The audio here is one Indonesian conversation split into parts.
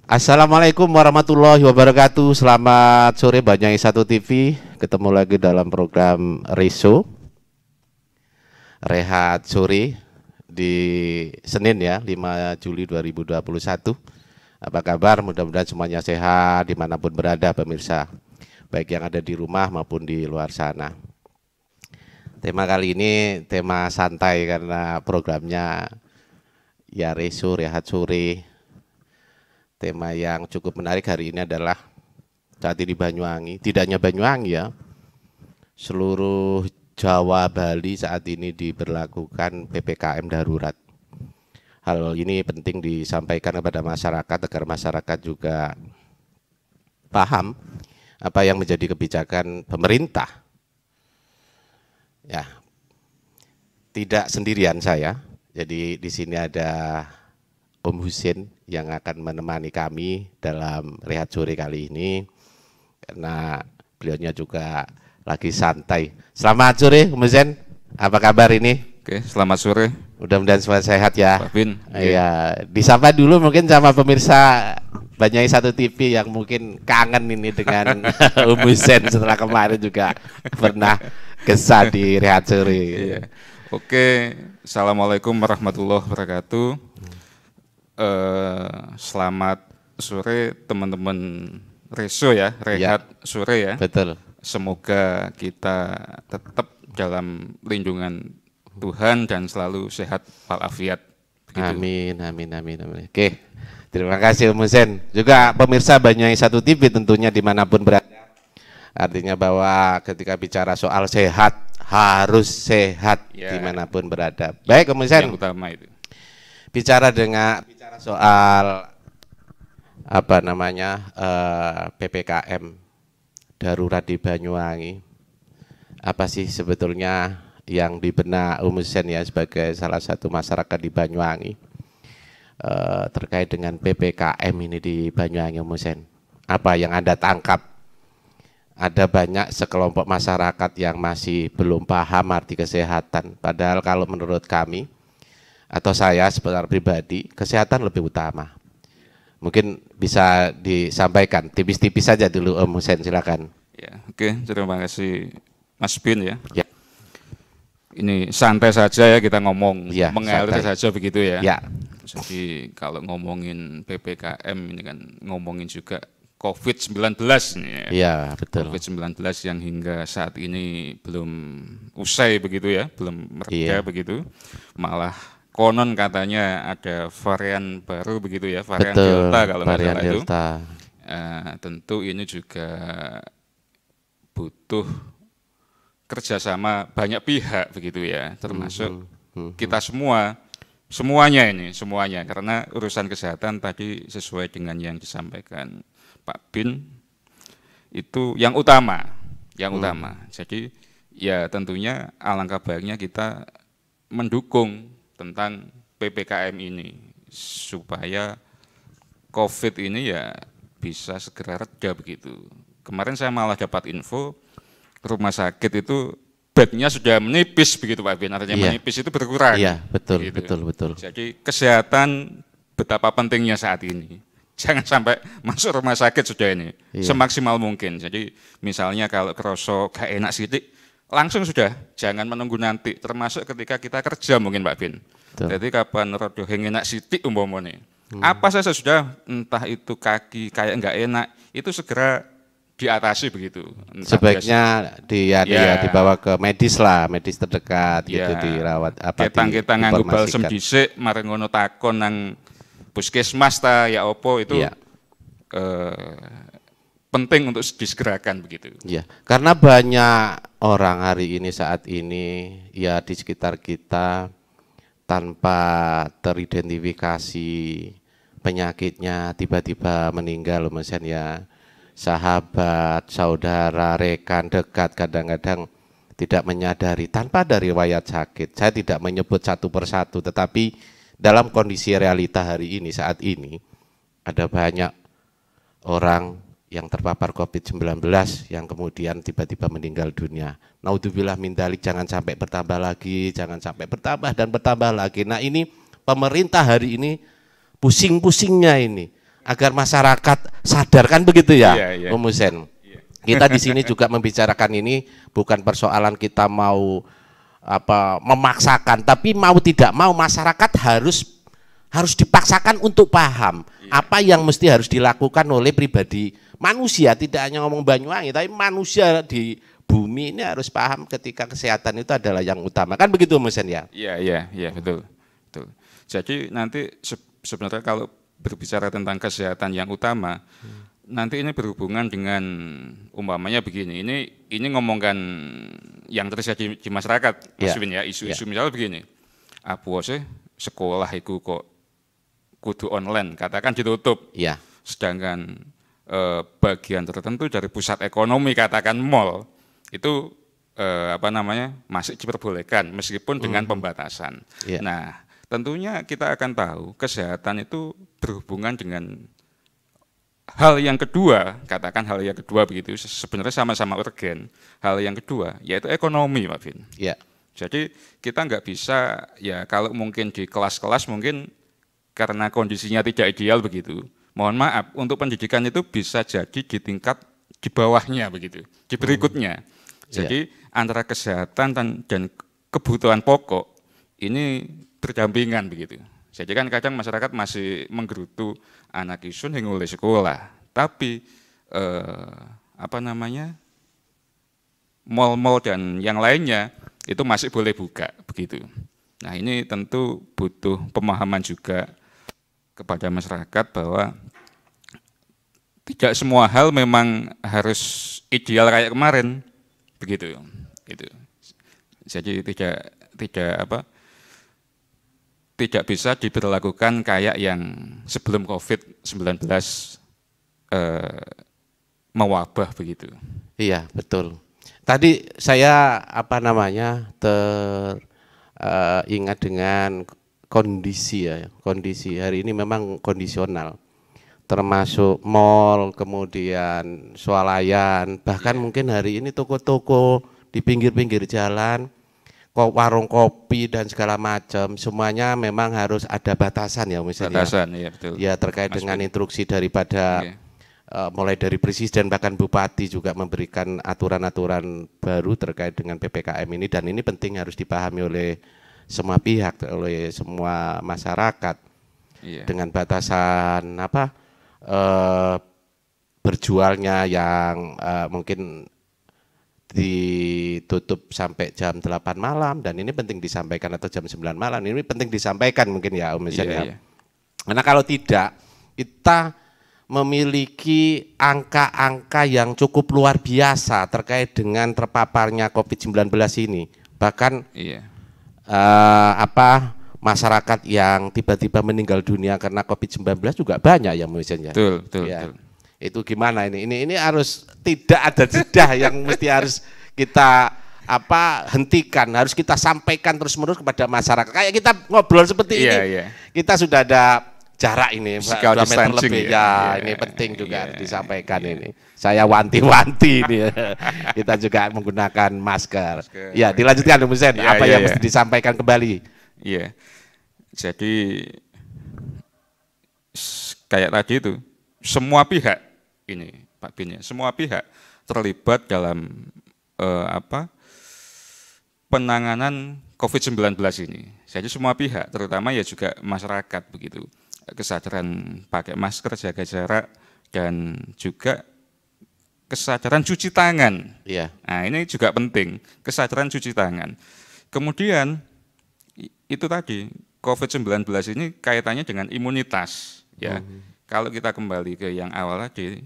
Assalamualaikum warahmatullahi wabarakatuh. Selamat sore Banyai 1 TV. Ketemu lagi dalam program Reso Rehat Sore di Senin ya, 5 Juli 2021. Apa kabar? Mudah-mudahan semuanya sehat dimanapun berada pemirsa, baik yang ada di rumah maupun di luar sana. Tema kali ini tema santai karena programnya ya Reso Rehat Sore. Tema yang cukup menarik hari ini adalah saat ini Banyuwangi, tidak hanya Banyuwangi ya, seluruh Jawa Bali saat ini diberlakukan PPKM darurat. Hal ini penting disampaikan kepada masyarakat agar masyarakat juga paham apa yang menjadi kebijakan pemerintah. Ya, tidak sendirian saya. Jadi di sini ada Om Husin yang akan menemani kami dalam Rehat Sore kali ini karena beliaunya juga lagi santai. Selamat sore Om Husin, apa kabar ini? Oke, selamat sore. Mudah-mudahan semua sehat ya. Pak Bin. Iya, disapa dulu mungkin sama pemirsa Banyai 1 TV yang mungkin kangen ini dengan Om Husin setelah kemarin juga pernah kesah di Rehat Sore. Iya. Oke, assalamualaikum warahmatullahi wabarakatuh. Selamat sore teman-teman Reso ya, Rehat Sore ya. Betul. Semoga kita tetap dalam lindungan Tuhan dan selalu sehat walafiat. Amin, amin, amin, amin. Oke, terima kasih Om Husin. Juga pemirsa Banyai 1 TV tentunya dimanapun berada. Artinya bahwa ketika bicara soal sehat, harus sehat dimanapun berada. Baik Om Husin. Yang utama itu. Bicara soal apa namanya PPKM darurat di Banyuwangi, apa sih sebetulnya yang di benak Om Husin ya sebagai salah satu masyarakat di Banyuwangi terkait dengan PPKM ini di Banyuwangi Om Husin? Apa yang Anda tangkap? Ada banyak sekelompok masyarakat yang masih belum paham arti kesehatan, padahal kalau menurut kami atau saya secara pribadi, kesehatan lebih utama. Mungkin bisa disampaikan tipis-tipis saja dulu Om Husin, silakan. Ya, oke, terima kasih Mas Bin ya. Ya. Ini santai saja ya kita ngomong, Ya, mengalir santai saja begitu ya. Ya. Jadi kalau ngomongin PPKM ini kan ngomongin juga COVID-19 nih ya. Iya, betul. COVID-19 yang hingga saat ini belum usai begitu ya, belum mereda begitu. Malah konon katanya ada varian baru begitu ya, varian Delta kalau nggak salah itu. Tentu ini juga butuh kerjasama banyak pihak begitu ya, termasuk kita semuanya karena urusan kesehatan tadi sesuai dengan yang disampaikan Pak Bin itu yang utama. Jadi ya tentunya alangkah baiknya kita mendukung tentang PPKM ini supaya COVID ini ya bisa segera reda begitu. Kemarin saya malah dapat info rumah sakit itu bednya sudah menipis begitu Pak Bin, artinya menipis itu berkurang. Iya, betul, gitu. betul. Jadi kesehatan betapa pentingnya saat ini. Jangan sampai masuk rumah sakit sudah ini, semaksimal mungkin. Jadi misalnya kalau kerosok gak enak sidik, langsung sudah, jangan menunggu nanti, termasuk ketika kita kerja mungkin Pak Bin. Betul. Jadi kapan rodo enak sidik umpamanya. Apa saja sudah, entah itu kaki kayak nggak enak, itu segera diatasi begitu. Sebaiknya dibawa ke medis terdekat gitu, dirawat apa kita nganggo balsem dhisik mari ngono takon nang puskesmas ta ya opo itu penting untuk disegerakan begitu. Iya, karena banyak orang hari ini saat ini ya di sekitar kita tanpa teridentifikasi penyakitnya tiba-tiba meninggal Om Husin ya. Sahabat, saudara, rekan dekat kadang-kadang tidak menyadari tanpa ada riwayat sakit. Saya tidak menyebut satu persatu, tetapi dalam kondisi realita hari ini saat ini ada banyak orang yang terpapar COVID-19 yang kemudian tiba-tiba meninggal dunia. Naudzubillah min dzalik, jangan sampai bertambah lagi, jangan sampai bertambah dan bertambah lagi. Nah ini pemerintah hari ini pusing-pusingnya ini. agar masyarakat sadar, kan begitu ya, Iya, iya. Om Husen. Iya. Kita di sini juga membicarakan ini bukan persoalan kita mau memaksakan, tapi mau tidak mau masyarakat harus dipaksakan untuk paham apa yang mesti harus dilakukan oleh pribadi manusia, tidak hanya ngomong Banyuwangi, tapi manusia di bumi ini harus paham ketika kesehatan itu adalah yang utama, kan begitu Om Husen ya? Iya, betul. Jadi nanti sebenarnya kalau berbicara tentang kesehatan yang utama, nanti ini berhubungan dengan umpamanya begini. Ini ngomongkan yang terjadi di masyarakat, Mas Win ya, isu-isu misalnya begini. Apa sih sekolah itu kok kudu online, katakan ditutup. Iya. Sedangkan bagian tertentu dari pusat ekonomi, katakan mall, itu masih diperbolehkan meskipun dengan pembatasan. Yeah. Nah, tentunya kita akan tahu kesehatan itu berhubungan dengan hal yang kedua, katakan hal yang kedua begitu, sebenarnya sama-sama urgen. Hal yang kedua yaitu ekonomi, Pak Vin. Yeah. Jadi kita nggak bisa, ya kalau mungkin di kelas-kelas mungkin karena kondisinya tidak ideal begitu. Mohon maaf, untuk pendidikan itu bisa jadi di tingkat di bawahnya begitu, di berikutnya. Jadi antara kesehatan dan kebutuhan pokok ini berdampingan begitu. Jadi kan kadang masyarakat masih menggerutu anak isun hingga oleh sekolah, tapi mal-mal dan yang lainnya itu masih boleh buka begitu. Nah ini tentu butuh pemahaman juga kepada masyarakat bahwa tidak semua hal memang harus ideal kayak kemarin begitu. Itu. Jadi tidak bisa diberlakukan kayak yang sebelum COVID-19 mewabah begitu. Iya, betul. Tadi saya ingat dengan kondisi ya. Kondisi hari ini memang kondisional. Termasuk mal, kemudian swalayan, bahkan mungkin hari ini toko-toko di pinggir-pinggir jalan, warung kopi dan segala macam, semuanya memang harus ada batasan ya misalnya. Batasan, ya betul. Ya terkait dengan instruksi daripada mulai dari presiden bahkan bupati juga memberikan aturan-aturan baru terkait dengan PPKM ini, dan ini penting harus dipahami oleh semua pihak, oleh semua masyarakat. Dengan batasan berjualnya yang mungkin ditutup sampai jam 8 malam, dan ini penting disampaikan, atau jam 9 malam, ini penting disampaikan mungkin ya Om Husen ya. Karena kalau tidak, kita memiliki angka-angka yang cukup luar biasa terkait dengan terpaparnya COVID-19 ini. Bahkan masyarakat yang tiba-tiba meninggal dunia karena COVID-19 juga banyak ya Om Husen ya. Betul. Itu gimana ini? Ini harus tidak ada jeda yang mesti harus kita hentikan, harus kita sampaikan terus-menerus kepada masyarakat. Kayak kita ngobrol seperti ini, kita sudah ada jarak ini 2 meter lebih ini penting juga harus disampaikan ini. Saya wanti-wanti ini. Kita juga menggunakan masker. Ya, dilanjutkan Om Husen, yang mesti disampaikan kembali? Iya. Jadi kayak tadi itu semua pihak ini Pak Bin ya, semua pihak terlibat dalam penanganan COVID-19 ini. Jadi semua pihak, terutama ya juga masyarakat begitu. Kesadaran pakai masker, jaga jarak, dan juga kesadaran cuci tangan. Nah ini juga penting, kesadaran cuci tangan. Kemudian itu tadi COVID-19 ini kaitannya dengan imunitas ya. Kalau kita kembali ke yang awal tadi,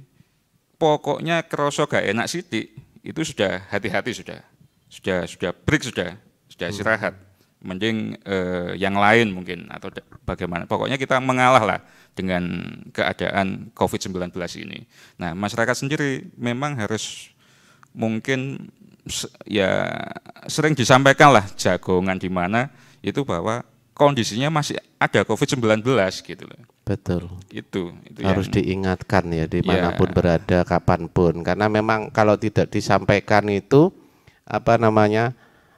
pokoknya kerosok gak enak sidik, itu sudah hati-hati, sudah break, sudah istirahat. Mending yang lain mungkin atau bagaimana. Pokoknya kita mengalah lah dengan keadaan COVID-19 ini. Nah, masyarakat sendiri memang harus mungkin ya sering disampaikan lah jagongan di mana itu bahwa kondisinya masih ada COVID-19 gitu loh. Betul. Itu harus diingatkan ya dimanapun berada, kapanpun, karena memang kalau tidak disampaikan itu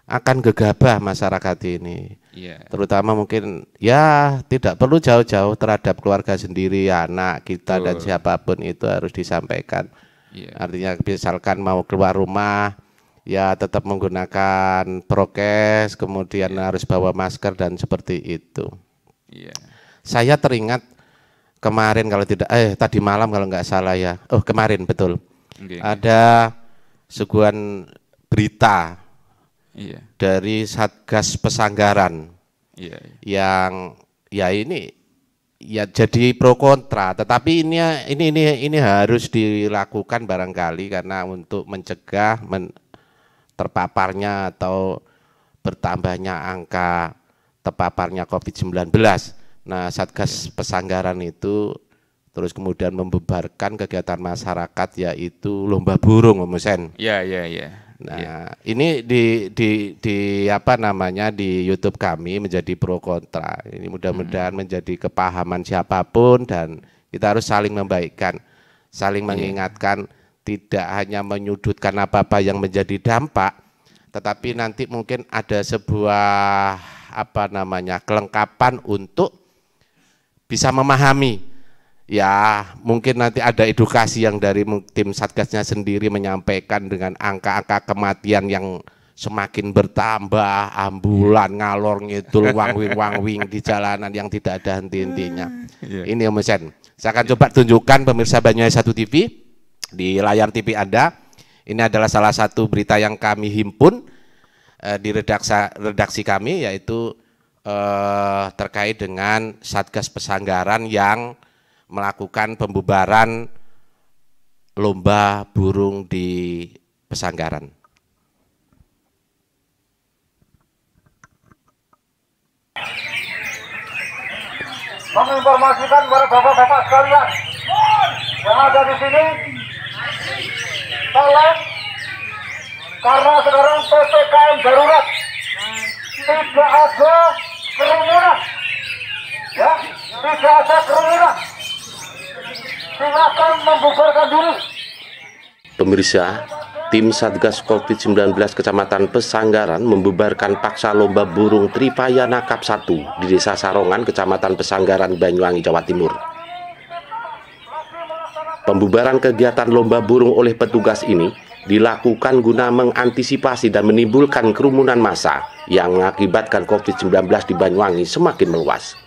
akan gegabah masyarakat ini. Iya. Terutama mungkin ya tidak perlu jauh-jauh terhadap keluarga sendiri, anak kita dan Betul. siapapun itu harus disampaikan. Iya. Artinya misalkan mau keluar rumah ya tetap menggunakan prokes, kemudian harus bawa masker dan seperti itu. Iya. Saya teringat kemarin kalau tidak tadi malam kalau nggak salah ya. Oh, kemarin betul. Oke. Ada suguhan berita Iya. dari Satgas Pesanggaran Iya. yang ya ini ya jadi pro kontra, tetapi ini harus dilakukan barangkali karena untuk mencegah terpaparnya atau bertambahnya angka terpaparnya COVID-19. Nah, Satgas Pesanggaran itu terus kemudian membubarkan kegiatan masyarakat yaitu lomba burung, Om Husen. Iya, iya, iya. Nah, ini di apa namanya di YouTube kami menjadi pro kontra. Ini mudah-mudahan menjadi kepahaman siapapun dan kita harus saling membaikkan, saling mengingatkan, tidak hanya menyudutkan apa-apa yang menjadi dampak, tetapi nanti mungkin ada sebuah apa namanya kelengkapan untuk bisa memahami. Ya, mungkin nanti ada edukasi yang dari tim Satgasnya sendiri menyampaikan dengan angka-angka kematian yang semakin bertambah, ambulan, ngalor ngidul, wangwing di jalanan yang tidak ada henti-hentinya. Ini Om Husen. Saya akan coba tunjukkan pemirsa Banyuwangi 1 TV di layar TV Anda. Ini adalah salah satu berita yang kami himpun di redaksi kami, yaitu terkait dengan Satgas Pesanggaran yang melakukan pembubaran lomba burung di Pesanggaran. Menginformasikan kepada bapak-bapak sekalian yang ada di sini, tolong, karena sekarang PPKM darurat, tidak ada kerumunan, ya, tidak ada kerumunan. Silakan membubarkan diri. Pemirsa, tim Satgas COVID-19 Kecamatan Pesanggaran membubarkan paksa lomba burung Tripayana Cup 1 di Desa Sarongan, Kecamatan Pesanggaran, Banyuwangi, Jawa Timur. Pembubaran kegiatan lomba burung oleh petugas ini dilakukan guna mengantisipasi dan menimbulkan kerumunan massa yang mengakibatkan COVID-19 di Banyuwangi semakin meluas.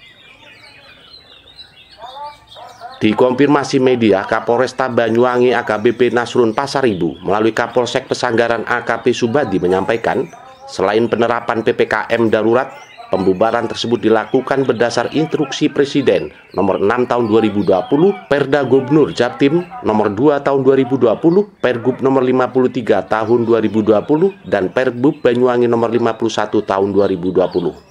Dikonfirmasi media, Kapolresta Banyuwangi AKBP Nasrun Pasaribu melalui Kapolsek Pesanggaran AKP Subadi menyampaikan, selain penerapan PPKM darurat, pembubaran tersebut dilakukan berdasar instruksi Presiden nomor 6 tahun 2020, Perda Gubernur Jatim nomor 2 tahun 2020, Pergub nomor 53 tahun 2020, dan Perbub Banyuwangi nomor 51 tahun 2020.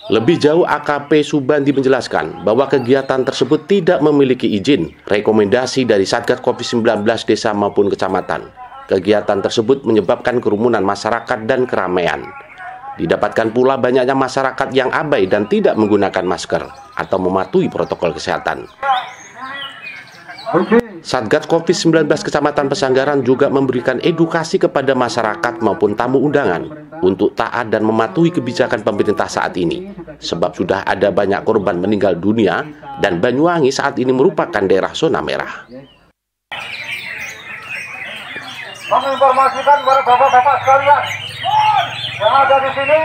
Lebih jauh, AKP Subandi menjelaskan bahwa kegiatan tersebut tidak memiliki izin, rekomendasi dari Satgas COVID-19 desa maupun kecamatan. Kegiatan tersebut menyebabkan kerumunan masyarakat dan keramaian. Didapatkan pula banyaknya masyarakat yang abai dan tidak menggunakan masker atau mematuhi protokol kesehatan. Satgas COVID-19 Kecamatan Pesanggaran juga memberikan edukasi kepada masyarakat maupun tamu undangan untuk taat dan mematuhi kebijakan pemerintah saat ini, sebab sudah ada banyak korban meninggal dunia dan Banyuwangi saat ini merupakan daerah zona merah. Menginformasikan kepada bapak-bapak sekalian yang ada di sini,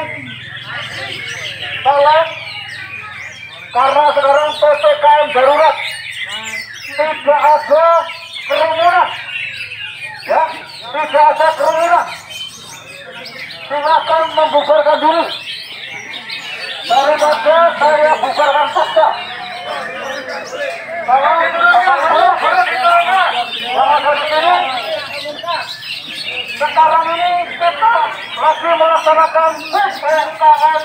tolong, karena sekarang PPKM darurat, tidak ada kerumunan, ya, tidak ada kerumunan. Silakan membubarkan diri daripada saya bubarkan paksa. Tolong, yang ada di sini, sekarang ini kita lagi melaksanakan PPKM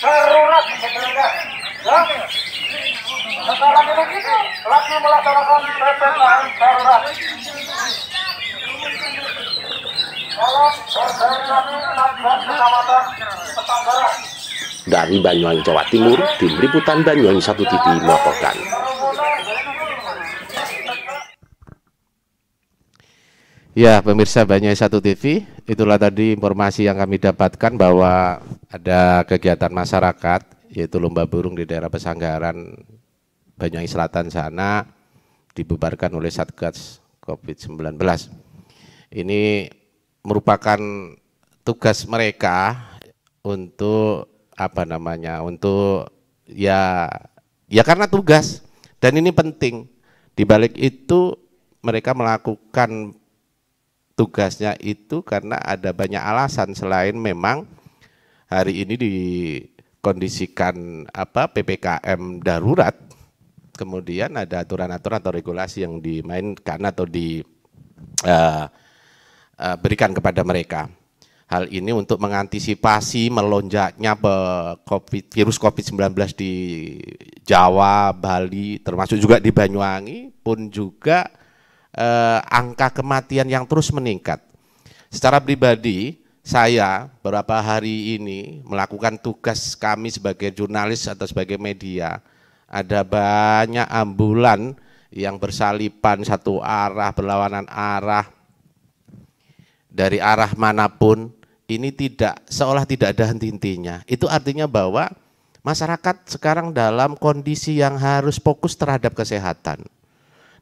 darurat, ya. Sekarang ini kita lagi melaksanakan PPKM darurat. Tolong berkoordinasi Satgas Kecamatan Pesanggaran. Dari Banyuwangi, Jawa Timur, tim liputan Banyuwangi 1 TV melaporkan. Ya, pemirsa Banyuwangi 1 TV, itulah tadi informasi yang kami dapatkan bahwa ada kegiatan masyarakat, yaitu lomba burung di daerah Pesanggaran Banyuwangi Selatan sana, dibubarkan oleh Satgas COVID-19. Ini merupakan tugas mereka untuk untuk ya karena tugas, dan ini penting. Di balik itu mereka melakukan tugasnya itu karena ada banyak alasan, selain memang hari ini dikondisikan PPKM darurat, kemudian ada aturan-aturan atau regulasi yang dimainkan atau diberikan kepada mereka. Hal ini untuk mengantisipasi melonjaknya virus COVID-19 di Jawa, Bali, termasuk juga di Banyuwangi, pun juga angka kematian yang terus meningkat. Secara pribadi, saya beberapa hari ini melakukan tugas kami sebagai jurnalis atau sebagai media. Ada banyak ambulan yang bersalipan satu arah, berlawanan arah, dari arah manapun. Ini seolah tidak ada henti-hentinya. Itu artinya bahwa masyarakat sekarang dalam kondisi yang harus fokus terhadap kesehatan.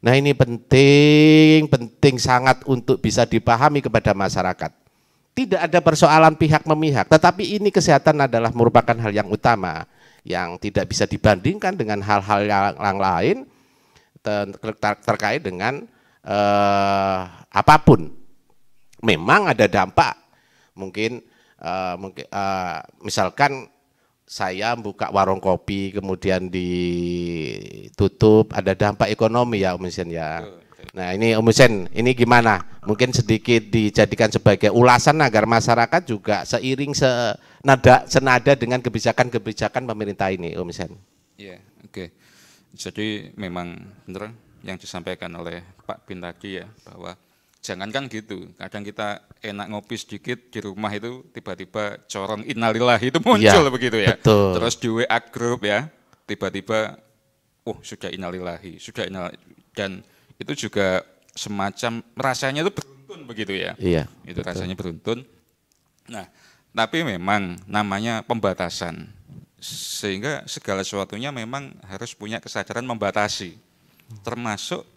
Nah, ini penting sangat untuk bisa dipahami kepada masyarakat. Tidak ada persoalan pihak memihak, tetapi ini kesehatan adalah merupakan hal yang utama, yang tidak bisa dibandingkan dengan hal-hal yang lain terkait dengan apapun. Memang ada dampak, mungkin misalkan saya buka warung kopi kemudian ditutup, ada dampak ekonomi ya Om Hussein ya. Nah ini Om Hussein, ini gimana? Mungkin sedikit dijadikan sebagai ulasan agar masyarakat juga seiring senada dengan kebijakan-kebijakan pemerintah ini, Om Hussein. Iya, oke. Jadi memang benar yang disampaikan oleh Pak Bin tadi ya, bahwa jangankan gitu, kadang kita enak ngopi sedikit di rumah itu tiba-tiba corong innalillahi itu muncul ya, begitu ya. Betul. Terus di WA group ya, tiba-tiba sudah innalillahi, dan itu juga semacam rasanya itu beruntun begitu ya. Iya. Itu betul. Rasanya beruntun. Nah, tapi memang namanya pembatasan. Sehingga segala sesuatunya memang harus punya kesadaran membatasi. Termasuk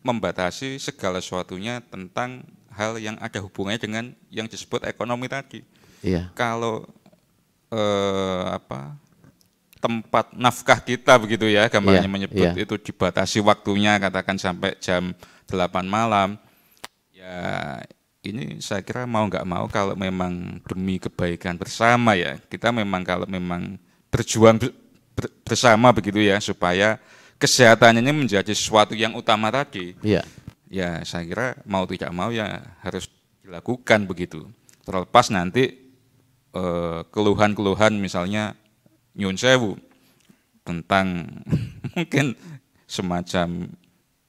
membatasi segala sesuatunya tentang hal yang ada hubungannya dengan yang disebut ekonomi tadi. Iya. Kalau tempat nafkah kita begitu ya, gambarnya menyebut itu dibatasi waktunya, katakan sampai jam 8 malam. Ya ini saya kira mau nggak mau kalau memang demi kebaikan bersama ya, kita memang kalau memang berjuang bersama begitu ya, supaya kesehatan ini menjadi sesuatu yang utama tadi. Iya. Ya saya kira mau tidak mau ya harus dilakukan begitu. Terlepas nanti keluhan-keluhan misalnya nyun sewu tentang mungkin semacam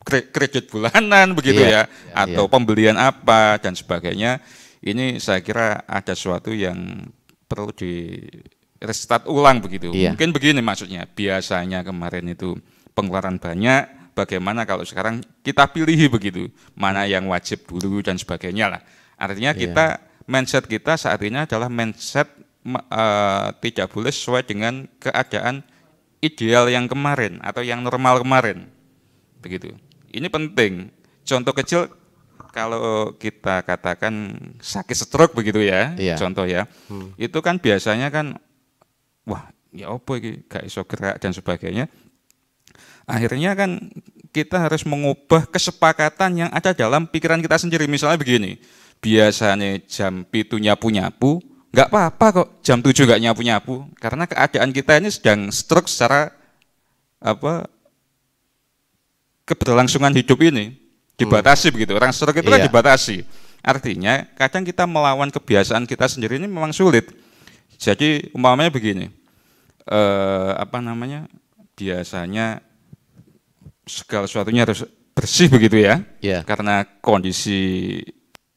kredit bulanan begitu ya, atau pembelian apa dan sebagainya. Ini saya kira ada sesuatu yang perlu di restart ulang begitu. Mungkin begini maksudnya, biasanya kemarin itu pengeluaran banyak, bagaimana kalau sekarang kita pilih begitu, mana yang wajib dulu dan sebagainya lah. Artinya kita, mindset kita saat ini adalah mindset tidak boleh sesuai dengan keadaan ideal yang kemarin atau yang normal kemarin. Begitu. Ini penting. Contoh kecil, kalau kita katakan sakit stroke begitu ya, contoh ya, itu kan biasanya kan, wah ya apa ini, gak iso gerak dan sebagainya. Akhirnya kan kita harus mengubah kesepakatan yang ada dalam pikiran kita sendiri. Misalnya begini, biasanya jam 7 nyapu-nyapu, nggak apa-apa kok jam 7 nggak nyapu-nyapu, karena keadaan kita ini sedang stroke secara keberlangsungan hidup ini dibatasi begitu. Orang stroke itu kan dibatasi. Artinya kadang kita melawan kebiasaan kita sendiri ini memang sulit. Jadi umpamanya begini, biasanya segala sesuatunya harus bersih begitu ya, karena kondisi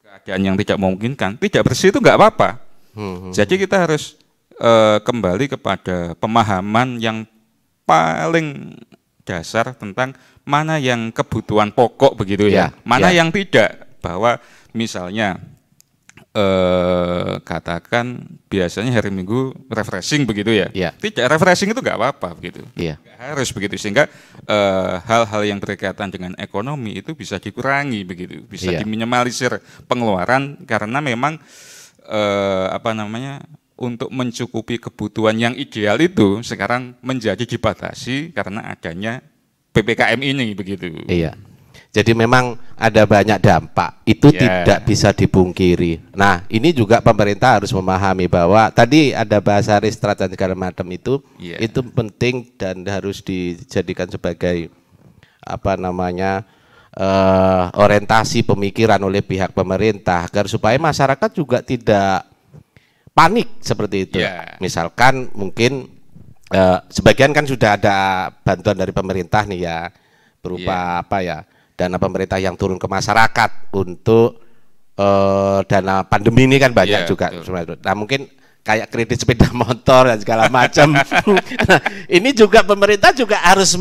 keadaan yang tidak memungkinkan, tidak bersih itu nggak apa-apa. Jadi kita harus kembali kepada pemahaman yang paling dasar tentang mana yang kebutuhan pokok begitu ya, mana yang tidak. bahwa misalnya katakan biasanya hari Minggu refreshing begitu ya. Iya. Tidak, refreshing itu nggak apa-apa begitu. Iya. Nggak harus begitu, sehingga hal-hal yang berkaitan dengan ekonomi itu bisa dikurangi begitu, bisa Iya. diminimalisir pengeluaran karena memang untuk mencukupi kebutuhan yang ideal itu sekarang menjadi dibatasi karena adanya PPKM ini begitu. Iya. Jadi memang ada banyak dampak, itu tidak bisa dipungkiri. Nah, ini juga pemerintah harus memahami bahwa tadi ada bahasa restoran dan segala macam itu penting dan harus dijadikan sebagai orientasi pemikiran oleh pihak pemerintah agar supaya masyarakat juga tidak panik seperti itu. Misalkan mungkin sebagian kan sudah ada bantuan dari pemerintah nih ya, berupa dana pemerintah yang turun ke masyarakat untuk dana pandemi ini kan banyak juga. Betul. Nah mungkin kayak kredit sepeda motor dan segala macam. Nah, ini juga pemerintah juga harus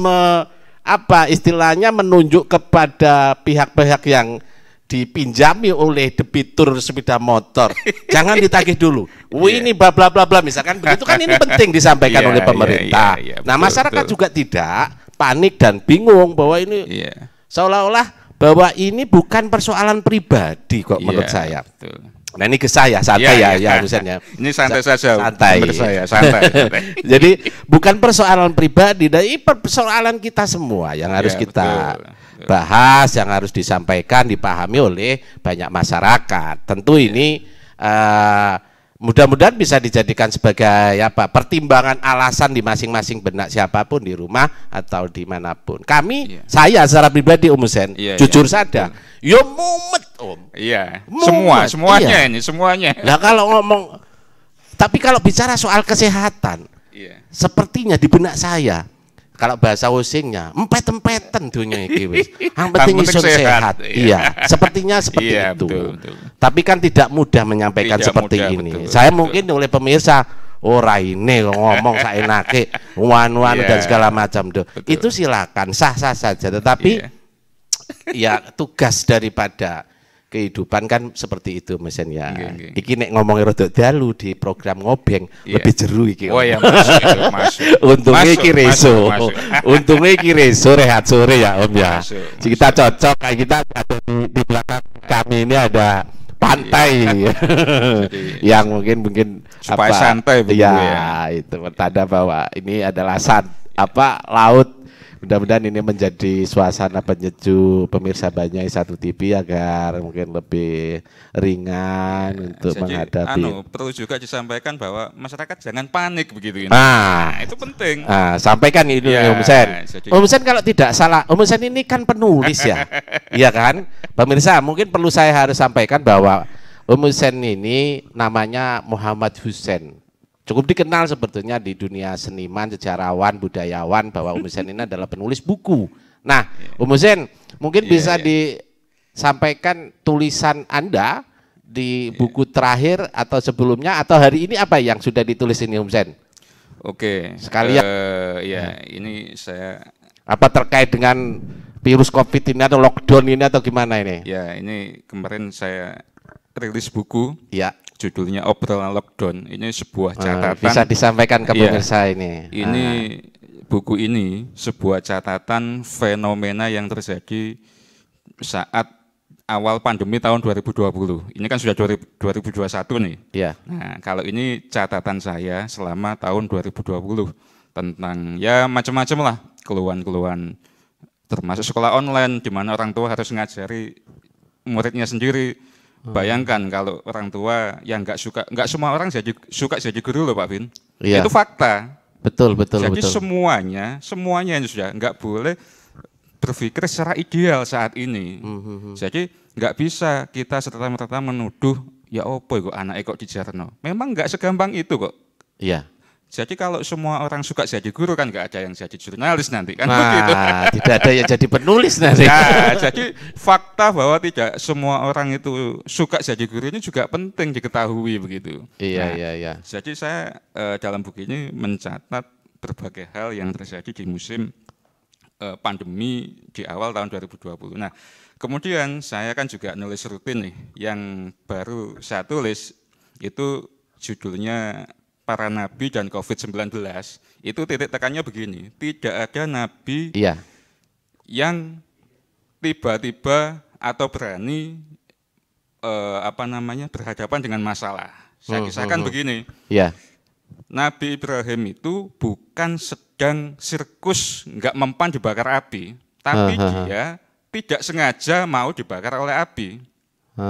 istilahnya menunjuk kepada pihak-pihak yang dipinjami oleh debitur sepeda motor. Jangan ditagih dulu. Ini bla bla bla bla misalkan begitu kan, ini penting disampaikan oleh pemerintah. Nah, masyarakat juga tidak panik dan bingung bahwa ini seolah-olah bahwa ini bukan persoalan pribadi kok menurut saya. Betul. Nah ini ke saya santai ya Husein ya. Ini santai saja. Santai. Santai. Jadi bukan persoalan pribadi, dan ini persoalan kita semua yang harus kita bahas, yang harus disampaikan, dipahami oleh banyak masyarakat. Tentu ini mudah-mudahan bisa dijadikan sebagai pertimbangan alasan di masing-masing benak siapapun di rumah atau dimanapun. Saya secara pribadi Husein, jujur saja, yo mumet Om. Iya. Mumet, Semuanya ini semuanya. Nah kalau ngomong, tapi kalau bicara soal kesehatan, sepertinya di benak saya, kalau bahasa Osingnya, empet-empetan dunia iki wis. Yang penting isun sehat. Iya, sepertinya seperti itu. Betul. Tapi kan tidak mudah menyampaikan seperti ini. Saya mungkin oleh pemirsa, raine ngomong saenake, wan-wan dan segala macam tuh. Itu silakan, sah-sah saja. Tetapi ya tugas daripada kehidupan kan seperti itu Husein ya. Iki nek ngomongin rodok dalu di program ngobeng lebih jeru iki. Oh ya, masuk. Untungnya iki reso. Untungnya iki reso rehat sore ya Om ya. Kita cocok kayak kita ada di belakang kami ini ada pantai yang mungkin supaya santai begitu ya. Itu pertanda bahwa ini adalah laut. Mudah-mudahan ini menjadi suasana penyejuk pemirsa Banyai Satu TV agar mungkin lebih ringan untuk menghadapi. Perlu juga disampaikan bahwa masyarakat jangan panik begitu ini. Itu penting. Sampaikan ini Husein. Husein kalau tidak salah, Husein ini kan penulis ya. Iya kan? Pemirsa, mungkin perlu saya harus sampaikan bahwa Husein ini namanya Muhammad Husein. Cukup dikenal sebetulnya di dunia seniman, sejarawan, budayawan bahwa Husein ini adalah penulis buku. Nah, Husein mungkin bisa disampaikan tulisan Anda di buku terakhir atau sebelumnya atau hari ini apa yang sudah ditulis ini Husein? Oke. Sekalian. Ini saya terkait dengan virus COVID ini atau lockdown ini atau gimana ini? Ya, ini kemarin saya rilis buku. Ya. Judulnya Obrolan Lockdown. Ini sebuah catatan. Bisa disampaikan ke pemirsa ini. Ini buku ini sebuah catatan fenomena yang terjadi saat awal pandemi tahun 2020. Ini kan sudah 2021 nih. Iya. Nah, kalau ini catatan saya selama tahun 2020 tentang macam-macam lah keluhan-keluhan, termasuk sekolah online di mana orang tua harus ngajari muridnya sendiri. Bayangkan kalau orang tua yang nggak semua orang suka jadi guru loh Pak Bin. Iya. Itu fakta. Betul. Jadi semuanya ini sudah nggak boleh berpikir secara ideal saat ini. Jadi nggak bisa kita serta-merta menuduh kok anak kok dijarno. Memang nggak segampang itu kok. Iya. Jadi kalau semua orang suka jadi guru kan nggak ada yang jadi jurnalis nanti kan begitu. Tidak ada yang jadi penulis nanti. Nah, jadi fakta bahwa tidak semua orang itu suka jadi guru ini juga penting diketahui begitu. Iya. Jadi saya dalam buku ini mencatat berbagai hal yang terjadi di musim pandemi di awal tahun 2020. Nah, kemudian saya kan juga nulis rutin nih, yang baru saya tulis itu judulnya Para Nabi dan COVID-19. Itu titik tekannya begini, tidak ada nabi yang tiba-tiba atau berani berhadapan dengan masalah. Saya kisahkan begini. Nabi Ibrahim itu bukan sedang sirkus, nggak mempan dibakar api, tapi dia tidak sengaja mau dibakar oleh api.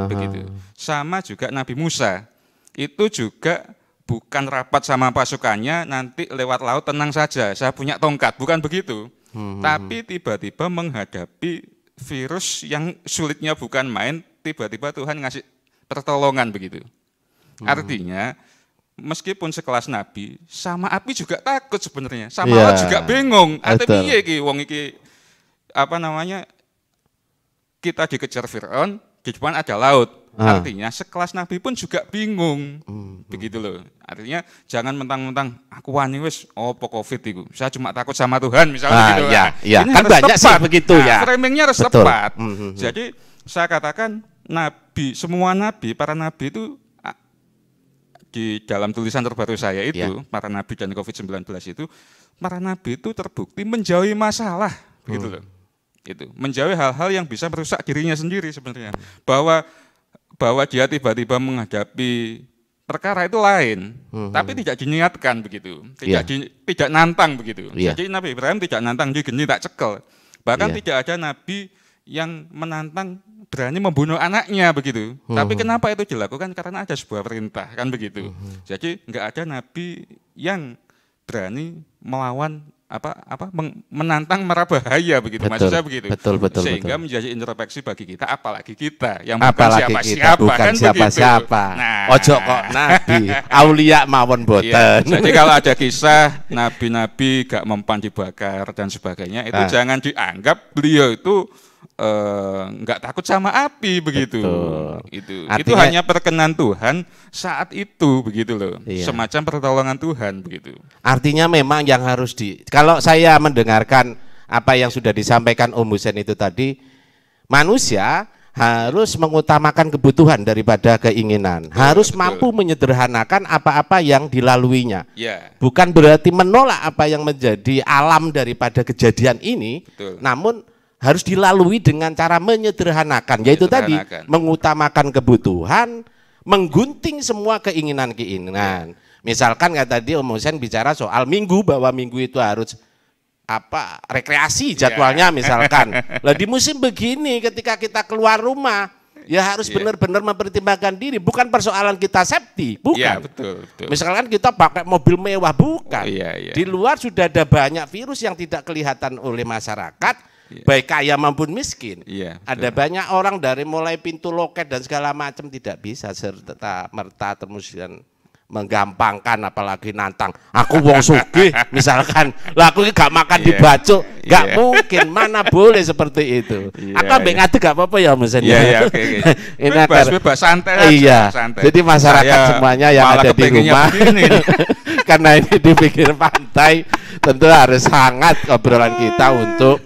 Begitu. Sama juga Nabi Musa, itu juga bukan rapat sama pasukannya, nanti lewat laut tenang saja, saya punya tongkat, bukan begitu. Tapi tiba-tiba menghadapi virus yang sulitnya bukan main, tiba-tiba Tuhan ngasih pertolongan begitu. Artinya, meskipun sekelas Nabi, sama api juga takut sebenarnya, sama laut juga bingung. Tapi iki wong iki kita dikejar Fir'aun, di depan ada laut. Artinya sekelas Nabi pun juga bingung. Begitu loh. Artinya jangan mentang-mentang aku wani wis opo Covid itu. Saya cuma takut sama Tuhan misalnya gitu. Iya, kan banyak sih begitu ya. Framingnya harus tepat. Jadi saya katakan nabi, semua nabi, para nabi itu di dalam tulisan terbaru saya itu, para nabi dan COVID-19 itu, para nabi itu terbukti menjauhi masalah, begitu loh. Itu menjauhi hal-hal yang bisa merusak dirinya sendiri sebenarnya. Bahwa dia tiba-tiba menghadapi perkara itu lain, tapi tidak diniatkan begitu, tidak nantang begitu. Jadi Nabi Ibrahim tidak nantang di geni tak cekel. Bahkan tidak ada nabi yang menantang berani membunuh anaknya begitu. Tapi kenapa itu dilakukan? Karena ada sebuah perintah kan begitu. Jadi nggak ada nabi yang berani melawan menantang mara bahaya begitu. Maksud saya begitu. Sehingga menjadi introspeksi bagi kita, apalagi kita yang bukan siapa-siapa kan siapa-siapa. Ojo kok nabi, aulia mawon boten. Jadi kalau ada kisah nabi-nabi gak mempan dibakar dan sebagainya, itu jangan dianggap beliau itu nggak takut sama api begitu. Itu hanya perkenan Tuhan saat itu begitu loh. Semacam pertolongan Tuhan begitu. Artinya memang yang harus kalau saya mendengarkan apa yang sudah disampaikan Om Husein itu tadi, manusia harus mengutamakan kebutuhan daripada keinginan. Harus mampu menyederhanakan apa-apa yang dilaluinya. Bukan berarti menolak apa yang menjadi alam daripada kejadian ini, namun harus dilalui dengan cara menyederhanakan, yaitu tadi mengutamakan kebutuhan, menggunting semua keinginan-keinginan. Misalkan kayak tadi Om Husein bicara soal minggu, bahwa minggu itu harus rekreasi jadwalnya misalkan. Lah di musim begini ketika kita keluar rumah, ya harus benar-benar mempertimbangkan diri, bukan persoalan kita safety, bukan. Betul. Misalkan kita pakai mobil mewah, bukan. Di luar sudah ada banyak virus yang tidak kelihatan oleh masyarakat. Baik kaya maupun miskin. Ada banyak orang dari mulai pintu loket dan segala macam tidak bisa serta merta terus menggampangkan, apalagi nantang. Aku wong sugih misalkan, lah aku gak makan di bacuk, gak mungkin, mana boleh seperti itu. Aku ambek ngadeg gak apa-apa ya Mas. Ini bebas santai aja. Jadi masyarakat semuanya yang ada di rumah karena ini di pinggir pantai, tentu harus hangat obrolan kita untuk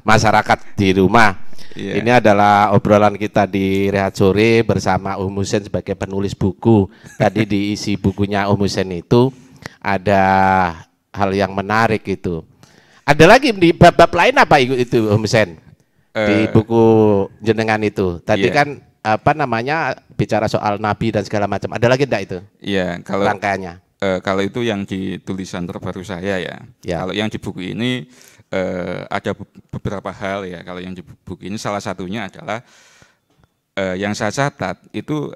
masyarakat di rumah. Ini adalah obrolan kita di Rehat Sore bersama Om Husein sebagai penulis buku. Tadi di isi bukunya Om Husein itu ada hal yang menarik itu. Ada lagi di bab-bab lain apa itu Om Husein? Di buku jenengan itu. Tadi kan bicara soal nabi dan segala macam. Ada lagi enggak itu? Kalau rangkaiannya. Kalau itu yang di tulisan terbaru saya ya. Kalau yang di buku ini ada beberapa hal ya. Kalau yang di buku ini salah satunya adalah yang saya catat itu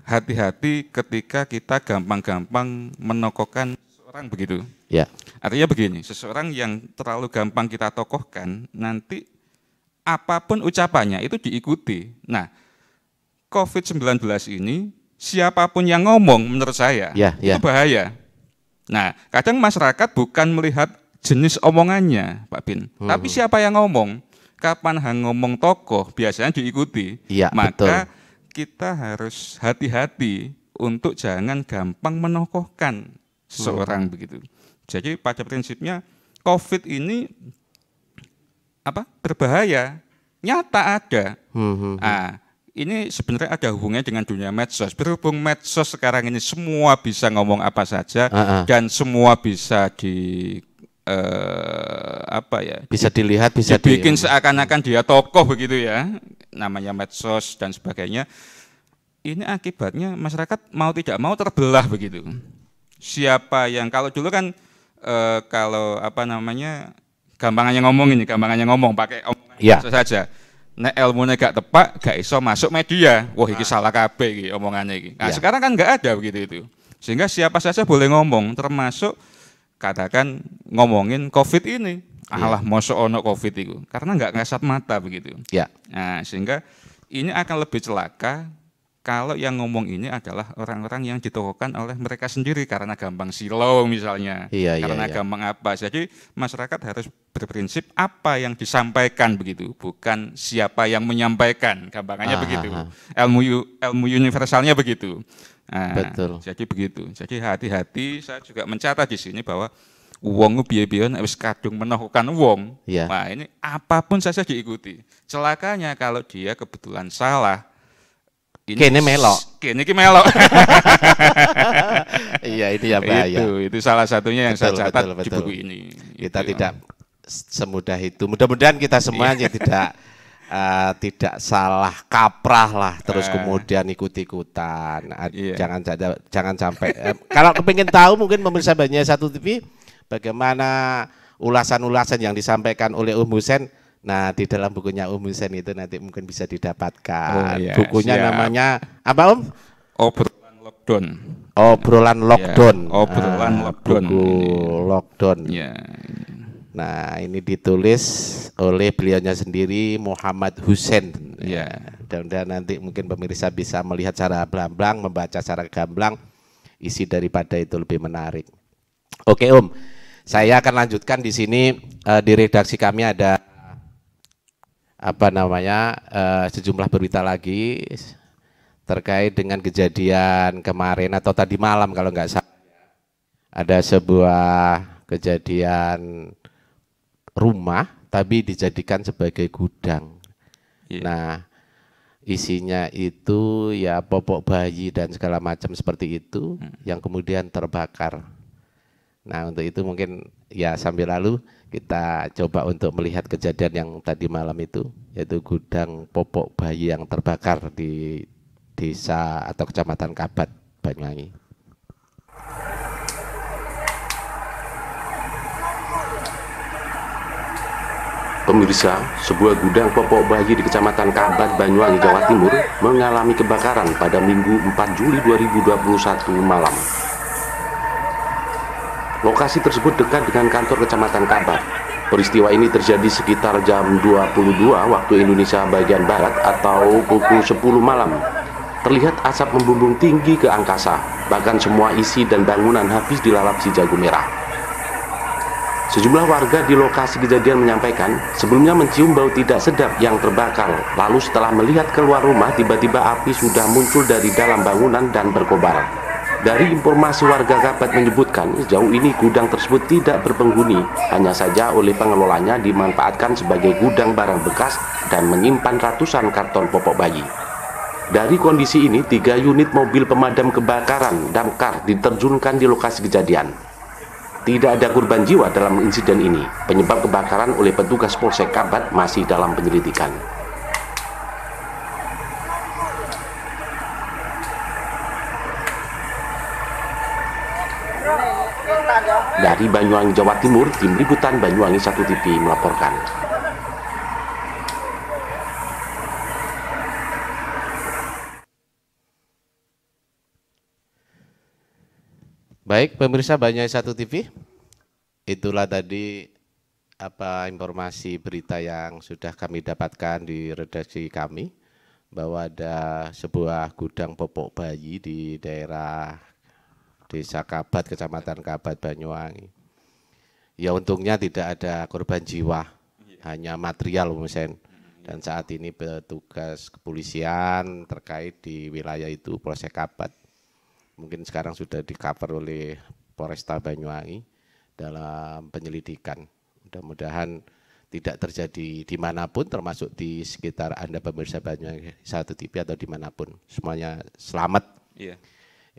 hati-hati ketika kita gampang-gampang menokohkan seseorang begitu. Artinya begini, seseorang yang terlalu gampang kita tokohkan, nanti apapun ucapannya itu diikuti. Nah, COVID-19 ini siapapun yang ngomong menurut saya itu bahaya. Nah, kadang masyarakat bukan melihat jenis omongannya, Pak Bin. Tapi siapa yang ngomong? Kapan ngomong tokoh biasanya diikuti. Maka kita harus hati-hati untuk jangan gampang menokohkan seseorang begitu. Jadi pada prinsipnya COVID ini berbahaya, nyata ada. Nah, ini sebenarnya ada hubungannya dengan dunia medsos. Berhubung medsos sekarang ini semua bisa ngomong apa saja dan semua bisa bisa dilihat, bisa dibikin seakan-akan dia tokoh begitu ya, namanya medsos dan sebagainya. Ini akibatnya masyarakat mau tidak mau terbelah begitu. Siapa yang kalau dulu kan gampangannya ngomong pakai omongan saja. Nek ilmunya gak tepak, gak iso masuk media. Wah, iki salah kabeh iki omongannya iki. Nah, sekarang kan gak ada begitu itu. Sehingga siapa saja boleh ngomong, termasuk katakan ngomongin COVID ini. Alah, mosok ono COVID itu. Karena gak ngasat mata begitu. Nah, sehingga ini akan lebih celaka kalau yang ngomong ini adalah orang-orang yang ditokohkan oleh mereka sendiri karena gampang silau misalnya, karena gampang apa. Jadi masyarakat harus berprinsip apa yang disampaikan begitu, bukan siapa yang menyampaikan. Gampangannya begitu. Ilmu universalnya begitu. Nah, betul. Jadi begitu. Jadi hati-hati. Saya juga mencatat di sini bahwa wong biaya-biaya wis kadung menohkan wong. Nah, ini apapun saja diikuti. Celakanya kalau dia kebetulan salah. Kene melok. Iya, ini ya bahaya. Itu salah satunya yang saya catat di buku ini. Kita tidak semudah itu. Mudah-mudahan kita semuanya tidak salah kaprah lah, terus kemudian ikut-ikutan. Jangan sampai. Kalau kepingin tahu mungkin pemirsa Banyu Satu TV bagaimana ulasan-ulasan yang disampaikan oleh Husein. Nah, di dalam bukunya Husein itu nanti mungkin bisa didapatkan. Bukunya namanya apa, Om? Obrolan Lockdown. Obrolan Lockdown. Obrolan Lockdown. Buku Lockdown. Nah, ini ditulis oleh beliaunya sendiri, Muhammad Husein. Dan nanti mungkin pemirsa bisa melihat secara gamblang, membaca secara gamblang, isi daripada itu lebih menarik. Oke, Om. Saya akan lanjutkan di sini. Di redaksi kami ada sejumlah berita lagi terkait dengan kejadian kemarin atau tadi malam kalau nggak salah, ada sebuah kejadian rumah tapi dijadikan sebagai gudang. Nah, isinya itu ya popok bayi dan segala macam seperti itu yang kemudian terbakar. Nah, untuk itu mungkin ya sambil lalu kita coba untuk melihat kejadian yang tadi malam itu, yaitu gudang popok bayi yang terbakar di desa atau kecamatan Kabat, Banyuwangi. Pemirsa, sebuah gudang popok bayi di kecamatan Kabat, Banyuwangi, Jawa Timur mengalami kebakaran pada Minggu 4 Juli 2021 malam. Lokasi tersebut dekat dengan kantor kecamatan Kabat. Peristiwa ini terjadi sekitar jam 22 waktu Indonesia bagian Barat atau pukul 10 malam. Terlihat asap membumbung tinggi ke angkasa, bahkan semua isi dan bangunan habis dilalap si jago merah. Sejumlah warga di lokasi kejadian menyampaikan sebelumnya mencium bau tidak sedap yang terbakar. Lalu setelah melihat keluar rumah, tiba-tiba api sudah muncul dari dalam bangunan dan berkobar. Dari informasi warga Kabat menyebutkan, sejauh ini gudang tersebut tidak berpenghuni, hanya saja oleh pengelolanya dimanfaatkan sebagai gudang barang bekas dan menyimpan ratusan karton popok bayi. Dari kondisi ini, 3 unit mobil pemadam kebakaran damkar diterjunkan di lokasi kejadian. Tidak ada korban jiwa dalam insiden ini. Penyebab kebakaran oleh petugas Polsek Kabat masih dalam penyelidikan. Dari Banyuwangi, Jawa Timur, tim liputan Banyuwangi Satu TV melaporkan. Baik, pemirsa Banyuwangi Satu TV, itulah tadi informasi berita yang sudah kami dapatkan di redaksi kami, bahwa ada sebuah gudang popok bayi di daerah Desa Kabat, Kecamatan Kabat, Banyuwangi. Ya untungnya tidak ada korban jiwa, hanya material, Husein. Dan saat ini petugas kepolisian terkait di wilayah itu, Polsek Kabat, mungkin sekarang sudah di-cover oleh Polresta Banyuwangi dalam penyelidikan. Mudah-mudahan tidak terjadi dimanapun, termasuk di sekitar Anda pemirsa Banyuwangi 1 TV atau dimanapun. Semuanya selamat. Iya.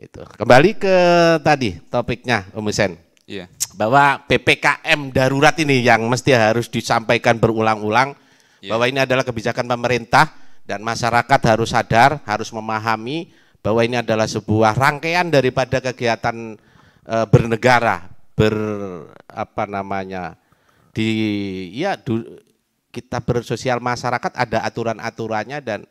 Itu. Kembali ke tadi topiknya, Om Husein. Iya. Bahwa PPKM darurat ini yang mesti harus disampaikan berulang-ulang, bahwa ini adalah kebijakan pemerintah dan masyarakat harus sadar, harus memahami bahwa ini adalah sebuah rangkaian daripada kegiatan bernegara, kita bersosial masyarakat ada aturan-aturannya dan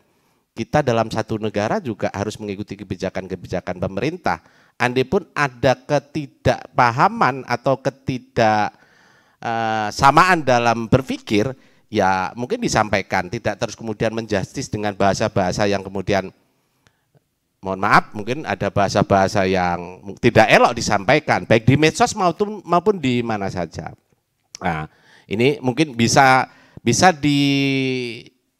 kita dalam satu negara juga harus mengikuti kebijakan-kebijakan pemerintah. Andai pun ada ketidakpahaman atau ketidaksamaan dalam berpikir, ya mungkin disampaikan, tidak terus kemudian menjustis dengan bahasa-bahasa yang kemudian, mohon maaf, mungkin ada bahasa-bahasa yang tidak elok disampaikan, baik di medsos maupun di mana saja. Nah, ini mungkin bisa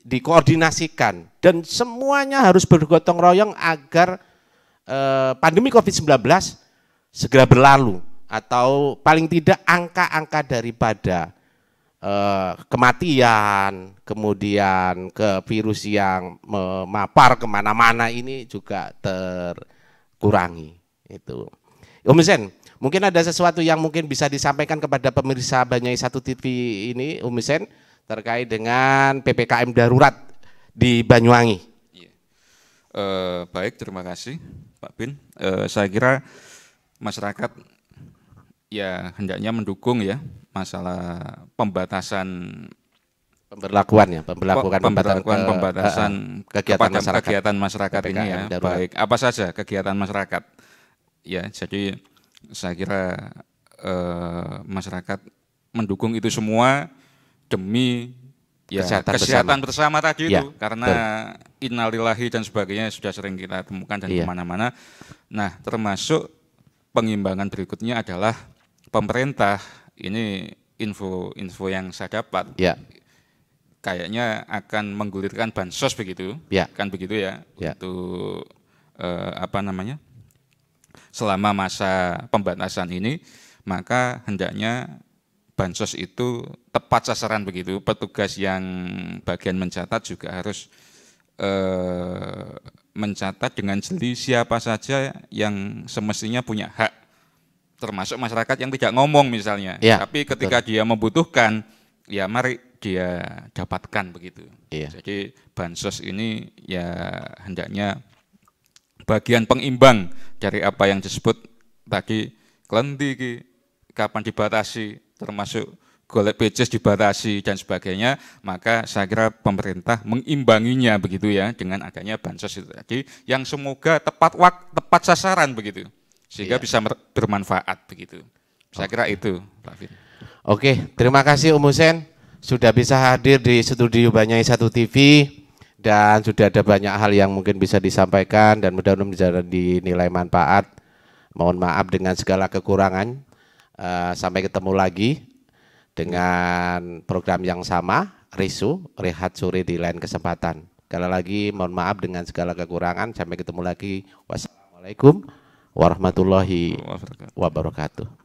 dikoordinasikan dan semuanya harus bergotong royong agar pandemi COVID-19 segera berlalu, atau paling tidak angka-angka daripada kematian, kemudian ke virus yang memapar kemana-mana ini juga terkurangi. Itu. Om Husein, mungkin ada sesuatu yang mungkin bisa disampaikan kepada pemirsa Banyuwangi 1 TV ini, Om Husein, terkait dengan PPKM darurat di Banyuwangi. Iya. Baik, terima kasih Pak Bin. Saya kira masyarakat ya hendaknya mendukung ya masalah pembatasan pembatasan kegiatan masyarakat ini ya, darurat. Baik apa saja kegiatan masyarakat ya. Jadi saya kira masyarakat mendukung itu semua demi ya kesehatan bersama tadi ya, itu karena innalillahi dan sebagainya sudah sering kita temukan dan kemana-mana. Nah, termasuk pengimbangan berikutnya adalah pemerintah. Ini info yang saya dapat kayaknya akan menggulirkan bansos begitu, kan begitu ya, untuk selama masa pembatasan ini, maka hendaknya bansos itu tepat sasaran begitu. Petugas yang bagian mencatat juga harus mencatat dengan jeli siapa saja yang semestinya punya hak, termasuk masyarakat yang tidak ngomong misalnya, tapi ketika dia membutuhkan, ya mari dia dapatkan begitu. Jadi bansos ini ya hendaknya bagian pengimbang dari apa yang disebut tadi, klendi kapan dibatasi, termasuk golek bejes dibatasi dan sebagainya, maka saya kira pemerintah mengimbanginya begitu ya dengan adanya bansos itu tadi, yang semoga tepat sasaran begitu, sehingga bisa bermanfaat begitu. Saya kira itu, Pak Fin. Oke, terima kasih Om Husein sudah bisa hadir di studio Banyuwangi 1 TV dan sudah ada banyak hal yang mungkin bisa disampaikan dan mudah-mudahan bisa dinilai manfaat. Mohon maaf dengan segala kekurangan. Sampai ketemu lagi dengan program yang sama, Rehat Sore di lain kesempatan. Sekali lagi mohon maaf dengan segala kekurangan. Sampai ketemu lagi. Wassalamualaikum warahmatullahi wabarakatuh.